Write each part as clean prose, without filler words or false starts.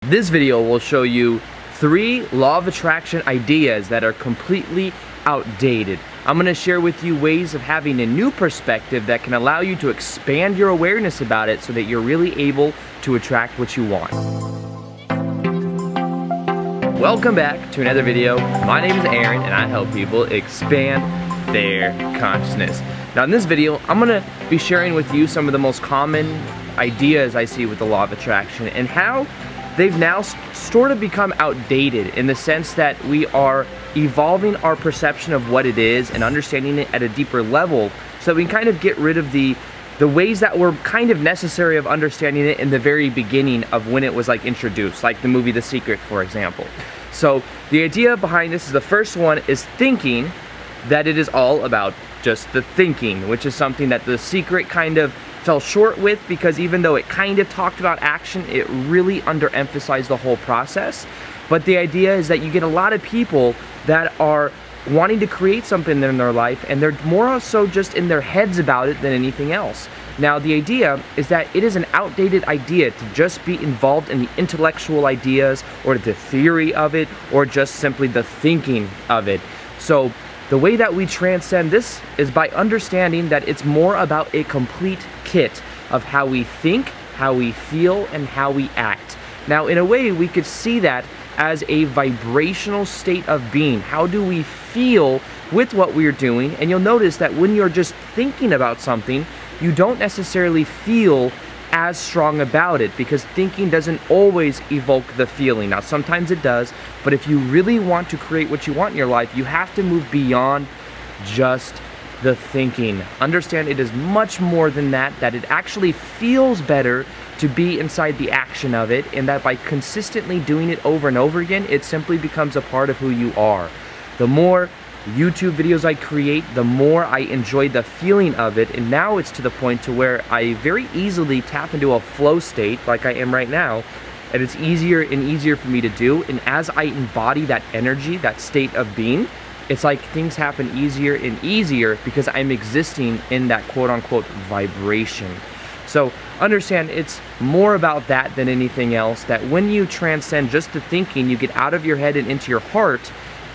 This video will show you 3 law of attraction ideas that are completely outdated. I'm going to share with you ways of having a new perspective that can allow you to expand your awareness about it so that you're really able to attract what you want. Welcome back to another video. My name is Aaron and I help people expand their consciousness. Now in this video, I'm going to be sharing with you some of the most common ideas I see with the law of attraction and how they've now sort of become outdated in the sense that we are evolving our perception of what it is and understanding it at a deeper level so that we can kind of get rid of the ways that were kind of necessary of understanding it in the very beginning of when it was like introduced, like the movie The Secret, for example. So the idea behind this is the first one is thinking that it is all about just the thinking, which is something that The Secret kind of fell short with, because even though it kind of talked about action, it really underemphasized the whole process. But the idea is that you get a lot of people that are wanting to create something in their life and they're more so just in their heads about it than anything else. Now the idea is that it is an outdated idea to just be involved in the intellectual ideas or the theory of it or just simply the thinking of it. So the way that we transcend this is by understanding that it's more about a complete kit of how we think, how we feel, and how we act. Now, in a way, we could see that as a vibrational state of being. How do we feel with what we're doing? And you'll notice that when you're just thinking about something, you don't necessarily feel as strong about it because thinking doesn't always evoke the feeling. Now sometimes it does, but if you really want to create what you want in your life, you have to move beyond just the thinking. Understand it is much more than that, that it actually feels better to be inside the action of it, and that by consistently doing it over and over again, it simply becomes a part of who you are. The more YouTube videos I create, the more I enjoy the feeling of it, and now it's to the point to where I very easily tap into a flow state like I am right now, and it's easier and easier for me to do. And as I embody that energy, that state of being, it's like things happen easier and easier because I'm existing in that quote-unquote vibration. So understand it's more about that than anything else, that when you transcend just the thinking, you get out of your head and into your heart.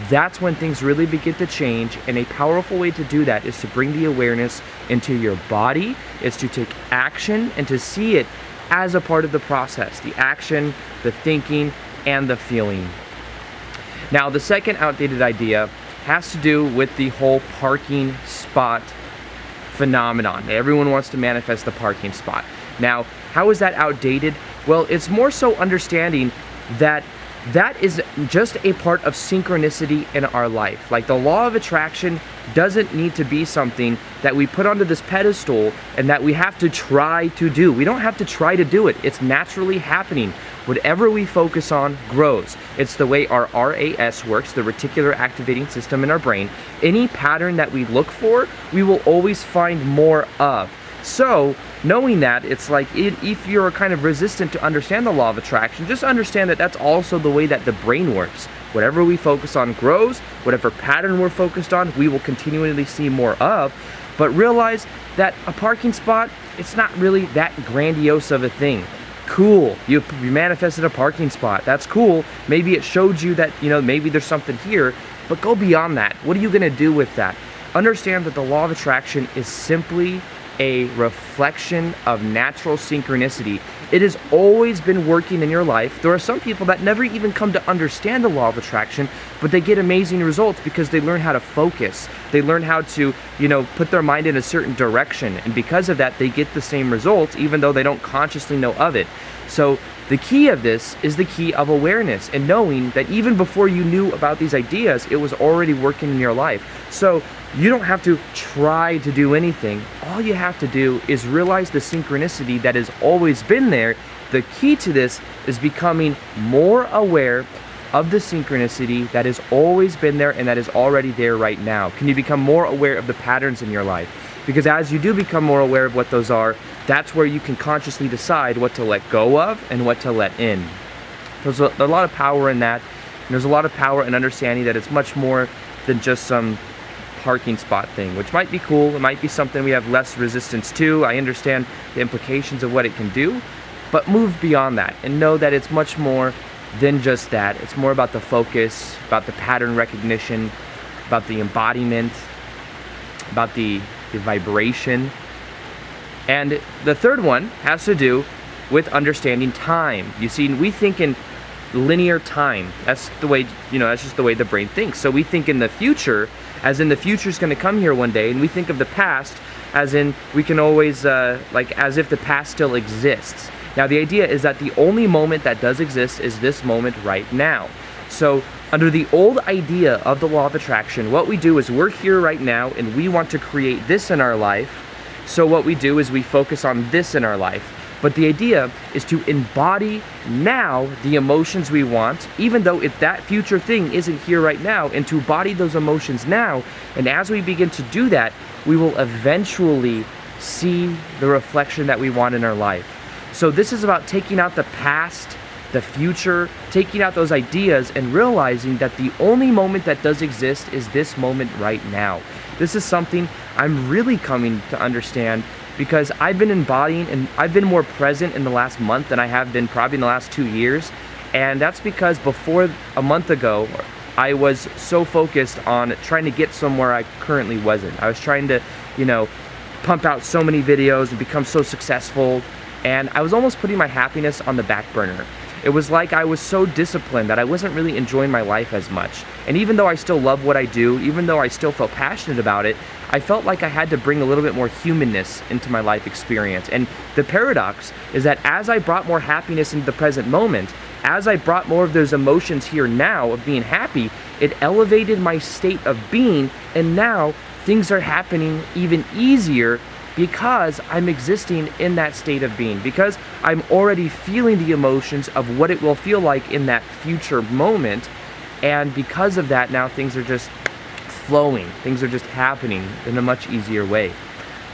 That's when things really begin to change, and a powerful way to do that is to bring the awareness into your body, is to take action and to see it as a part of the process, the action, the thinking, and the feeling. Now, the second outdated idea has to do with the whole parking spot phenomenon. Everyone wants to manifest the parking spot. Now, how is that outdated? Well, it's more so understanding that that is just a part of synchronicity in our life. Like the law of attraction doesn't need to be something that we put onto this pedestal and that we have to try to do. We don't have to try to do it. It's naturally happening. Whatever we focus on grows. It's the way our RAS works, the reticular activating system in our brain. Any pattern that we look for, we will always find more of. So, knowing that, it's like if you're kind of resistant to understand the law of attraction, just understand that that's also the way that the brain works. Whatever we focus on grows, whatever pattern we're focused on, we will continually see more of. But realize that a parking spot, it's not really that grandiose of a thing. Cool, you manifested a parking spot, that's cool. Maybe it showed you that, maybe there's something here, but go beyond that. What are you gonna do with that? Understand that the law of attraction is simply a reflection of natural synchronicity. It has always been working in your life. There are some people that never even come to understand the law of attraction, but they get amazing results because they learn how to focus. They learn how to, put their mind in a certain direction. And because of that, they get the same results even though they don't consciously know of it. So the key of this is the key of awareness and knowing that even before you knew about these ideas, it was already working in your life. So you don't have to try to do anything. All you have to do is realize the synchronicity that has always been there. The key to this is becoming more aware of the synchronicity that has always been there and that is already there right now. Can you become more aware of the patterns in your life? Because as you do become more aware of what those are, that's where you can consciously decide what to let go of and what to let in. There's a lot of power in that. And there's a lot of power in understanding that it's much more than just some parking spot thing, which might be cool. It might be something we have less resistance to. I understand the implications of what it can do, but move beyond that and know that it's much more than just that. It's more about the focus, about the pattern recognition, about the embodiment, about the vibration. And the third one has to do with understanding time. You see, we think in linear time. That's the way, that's just the way the brain thinks. So we think in the future, as in the future's gonna come here one day, and we think of the past as in we can always, as if the past still exists. Now the idea is that the only moment that does exist is this moment right now. So under the old idea of the law of attraction, what we do is we're here right now and we want to create this in our life. So what we do is we focus on this in our life. But the idea is to embody now the emotions we want, even though if that future thing isn't here right now, and to embody those emotions now. And as we begin to do that, we will eventually see the reflection that we want in our life. So this is about taking out the past, the future, taking out those ideas and realizing that the only moment that does exist is this moment right now. This is something I'm really coming to understand because I've been embodying and I've been more present in the last month than I have been probably in the last 2 years. And that's because before a month ago, I was so focused on trying to get somewhere I currently wasn't. I was trying to, pump out so many videos and become so successful. And I was almost putting my happiness on the back burner. It was like I was so disciplined that I wasn't really enjoying my life as much. And even though I still love what I do, even though I still felt passionate about it, I felt like I had to bring a little bit more humanness into my life experience. And the paradox is that as I brought more happiness into the present moment, as I brought more of those emotions here now of being happy, it elevated my state of being, and now things are happening even easier because I'm existing in that state of being, because I'm already feeling the emotions of what it will feel like in that future moment. And because of that, now things are just flowing, things are just happening in a much easier way.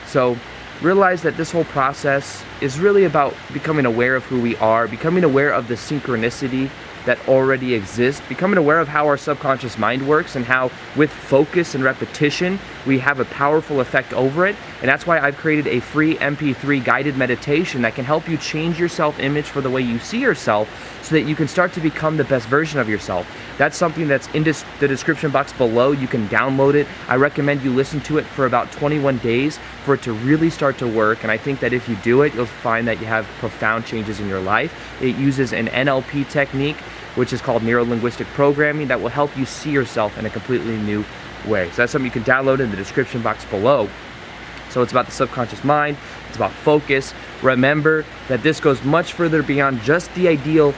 So realize that this whole process is really about becoming aware of who we are, becoming aware of the synchronicity that already exists, becoming aware of how our subconscious mind works and how with focus and repetition we have a powerful effect over it. And that's why I've created a free MP3 guided meditation that can help you change your self-image for the way you see yourself so that you can start to become the best version of yourself. That's something that's in the description box below. You can download it. I recommend you listen to it for about 21 days for it to really start to work. And I think that if you do it, you'll find that you have profound changes in your life. It uses an NLP technique, which is called neuro-linguistic programming, that will help you see yourself in a completely new way. So that's something you can download in the description box below. So it's about the subconscious mind, it's about focus. Remember that this goes much further beyond just the ideal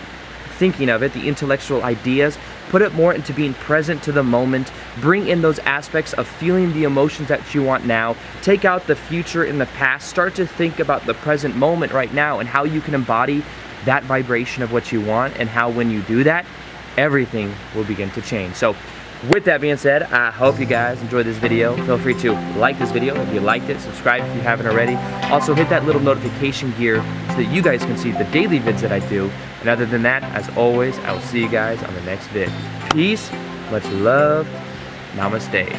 thinking of it, the intellectual ideas. Put it more into being present to the moment. Bring in those aspects of feeling the emotions that you want now. Take out the future and the past. Start to think about the present moment right now and how you can embody that vibration of what you want, and how when you do that, everything will begin to change. So with that being said, I hope you guys enjoyed this video. Feel free to like this video if you liked it, subscribe if you haven't already. Also hit that little notification gear so that you guys can see the daily vids that I do. And other than that, as always, I will see you guys on the next vid. Peace, much love, namaste.